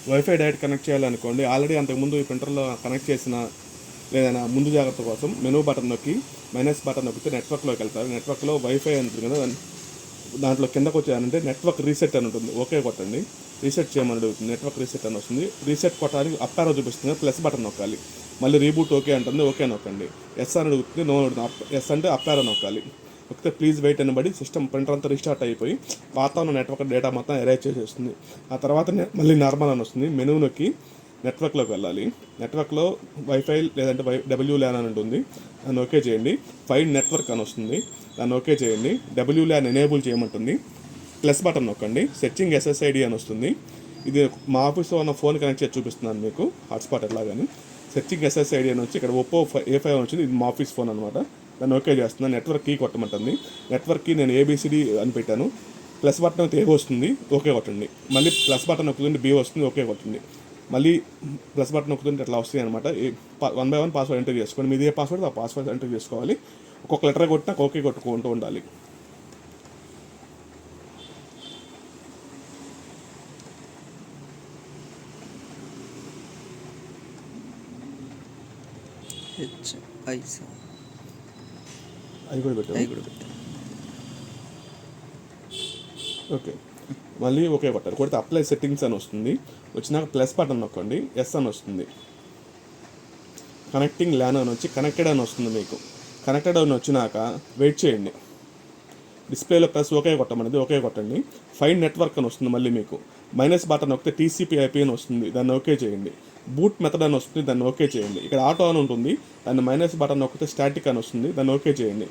Wifi direct connect చేయాలనుకోండి, already అంతకుముందు ఈ ప్రింటర్లో connect చేసిన లేదైనా ముందు జాగ్రత్త కోసం మెనూ బటన్ నొక్కి మైనస్ బటన్ నొక్కితే నెట్వర్క్లోకి వెళ్తారు. నెట్వర్క్లో వైఫై ఉంటుంది కదా, దాంట్లో కిందకు వచ్చారంటే నెట్వర్క్ రీసెట్ అని ఉంటుంది, ఓకే కొట్టండి. రీసెట్ చేయమని అడుగుతుంది, నెట్వర్క్ రీసెట్ అని వస్తుంది. రీసెట్ కొట్టడానికి అప్ ఆరో చూపిస్తుంది, ప్లస్ బటన్ నొక్కాలి. మళ్ళీ రీబూట్ ఓకే అంటుంది, ఓకే నొక్కండి. ఎస్ అని అడుగుతుంది, నో అడుగుతుంది. ఎస్ అంటే అప్ ఆరో నొక్కాలి. నొక్కితే ప్లీజ్ వెయిట్ అని బడి సిస్టమ్ ప్రింటర్ అంతా రీస్టార్ట్ అయిపోయి పాత ఉన్న నెట్వర్క్ డేటా మొత్తం ఎరేజ్ చేసేస్తుంది. ఆ తర్వాత మళ్ళీ నార్మల్ అని వస్తుంది. మెనూ నొక్కి నెట్వర్క్లోకి వెళ్ళాలి. నెట్వర్క్లో వైఫై లేదంటే WLAN అని ఉంటుంది, దాన్ని ఓకే చేయండి. ఫైండ్ నెట్వర్క్ అని వస్తుంది, దాన్ని ఓకే చేయండి. WLAN ఎనేబుల్ చేయమంటుంది, ప్లస్ బటన్ నొక్కండి. సెర్చింగ్ SSID అని వస్తుంది. ఇది మా ఆఫీస్లో ఉన్న ఫోన్ కనెక్ట్ చేసి చూపిస్తున్నాను మీకు, హాట్స్పాట్ ఎలాగని. సెర్చింగ్ SSID అని వచ్చి ఇక్కడ Oppo A5 అని వచ్చింది, ఇది మా ఆఫీస్ ఫోన్ అనమాట. దాన్ని ఓకే చేస్తున్నాను. నెట్వర్క్ కీ కొట్టమంటుంది. నెట్వర్క్ కీ నేను ABCD అని పెట్టాను. ప్లస్ బటన్ అయితే A వస్తుంది, ఓకే కొట్టండి. మళ్ళీ ప్లస్ బటన్ నొక్కుతుంటే B వస్తుంది, ఓకే కొట్టండి. మళ్ళీ ప్లస్ బటన్ నొక్కుతుంటే అట్లా వస్తాయి అనమాట. 1 by 1 పాస్వర్డ్ ఎంటర్ చేసుకోండి. మీది ఏ పాస్వర్డ్ ఆ పాస్వర్డ్ ఎంటర్ చేసుకోవాలి. ఒక్కొక్క లెటర్ కొట్టినా ఓకే కొట్టుకుంటూ ఉండాలి. అవి కూడా పెట్టాను. ఓకే, మళ్ళీ ఓకే కొట్టాలి. కొడితే అప్లై సెట్టింగ్స్ అని వస్తుంది. వచ్చినాక ప్లస్ బటన్ నొక్కండి, ఎస్ అని వస్తుంది. కనెక్టింగ్ ల్యాన్ అని వచ్చి కనెక్టెడ్ అని వస్తుంది మీకు. కనెక్టెడ్ అని వచ్చినాక వెయిట్ చేయండి. డిస్ప్లేలో ప్లస్ ఓకే కొట్టమనేది ఓకే కొట్టండి. ఫైండ్ నెట్వర్క్ అని వస్తుంది. మళ్ళీ మీకు మైనస్ బటన్ నొక్కితే TCP/IP అని వస్తుంది, దాన్ని ఓకే చేయండి. బూట్ మెథడ్ అని వస్తుంది, దాన్ని ఓకే చేయండి. ఇక్కడ ఆటో అని ఉంటుంది, దాన్ని మైనస్ బటన్ నొక్కితే స్టాటిక్ అని వస్తుంది, దాన్ని ఓకే చేయండి.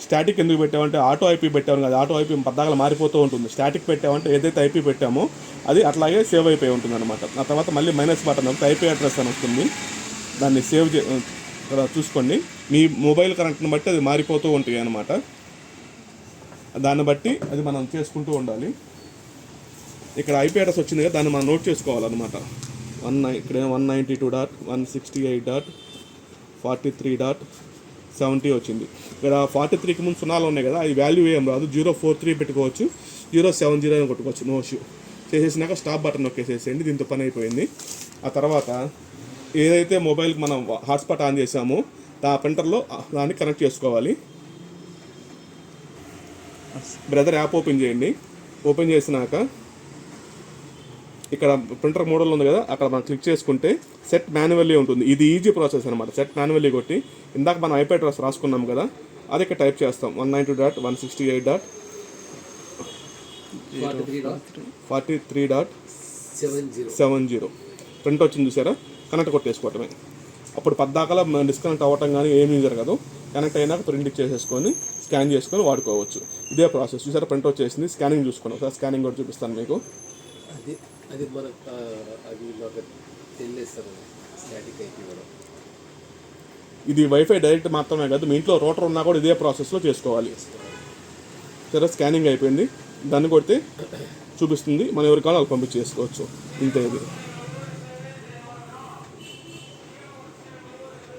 స్టాటిక్ ఎందుకు పెట్టామంటే ఆటో IP పెట్టాము కదా, ఆటో IP పద్దాకలు మారిపోతూ ఉంటుంది. స్టాటిక్ పెట్టామంటే ఏదైతే IP పెట్టామో అది అట్లాగే సేవ్ అయిపోయి ఉంటుంది అనమాట. ఆ తర్వాత మళ్ళీ మైనస్ బటన్ నొక్కితే IP అడ్రస్ అని వస్తుంది, దాన్ని సేవ్ ఇక్కడ చూసుకోండి. మీ మొబైల్ కనెక్ట్ని బట్టి అది మారిపోతూ ఉంటాయి అన్నమాట. దాన్ని బట్టి అది మనం చేసుకుంటూ ఉండాలి. ఇక్కడ IP అడ్రస్ వచ్చింది కదా, దాన్ని మనం నోట్ చేసుకోవాలన్నమాట. ఇక్కడ 192.168.43.70 వచ్చింది. ఇక్కడ 43కి ముందు సున్నాలు ఉన్నాయి కదా, అది వాల్యూ ఏం రాదు. 043 పెట్టుకోవచ్చు, 070 అని కొట్టుకోవచ్చు, నో ఇష్యూ. చేసేసినాక స్టాప్ బటన్ నొక్కేసేసేయండి, దీంతో పని అయిపోయింది. ఆ తర్వాత ఏదైతే మొబైల్కి మనం హాట్స్పాట్ ఆన్ చేసామో ఆ ప్రింటర్లో దాన్ని కనెక్ట్ చేసుకోవాలి. బ్రదర్ యాప్ ఓపెన్ చేయండి. ఓపెన్ చేసినాక ఇక్కడ ప్రింటర్ మోడల్ ఉంది కదా, అక్కడ మనం క్లిక్ చేసుకుంటే సెట్ మాన్యువల్లీ ఉంటుంది. ఇది ఈజీ ప్రాసెస్ అనమాట. సెట్ మాన్యువల్లీ కొట్టి ఇందాక మనం IP అడ్రస్ రాసుకున్నాం కదా, అది ఇక్కడ టైప్ చేస్తాం. 192.168.43.70 ప్రింట్ వచ్చింది చూసారా, కనెక్ట్ కొట్టేసుకోవటమే. అప్పుడు పద్దాకలా డిస్కనెక్ట్ అవ్వటం కానీ ఏమీ జరగదు. కనెక్ట్ అయినాక ప్రింట్ చేసేసుకొని స్కాన్ చేసుకొని వాడుకోవచ్చు. ఇదే ప్రాసెస్. చూసారా, ప్రింట్ వచ్చేసింది. స్కానింగ్ చూసుకోండి ఒకసారి. స్కానింగ్ కూడా చూపిస్తాను మీకు. ఇది వైఫై డైరెక్ట్ మాత్రమే కాదు, మీ ఇంట్లో రోటర్ ఉన్నా కూడా ఇదే ప్రాసెస్లో చేసుకోవాలి. సరే, స్కానింగ్ అయిపోయింది. దాన్ని కొడితే చూపిస్తుంది, మనం ఎవరికి కావాలో వాళ్ళకి పంపించేసుకోవచ్చు. ఇంతే ఇది.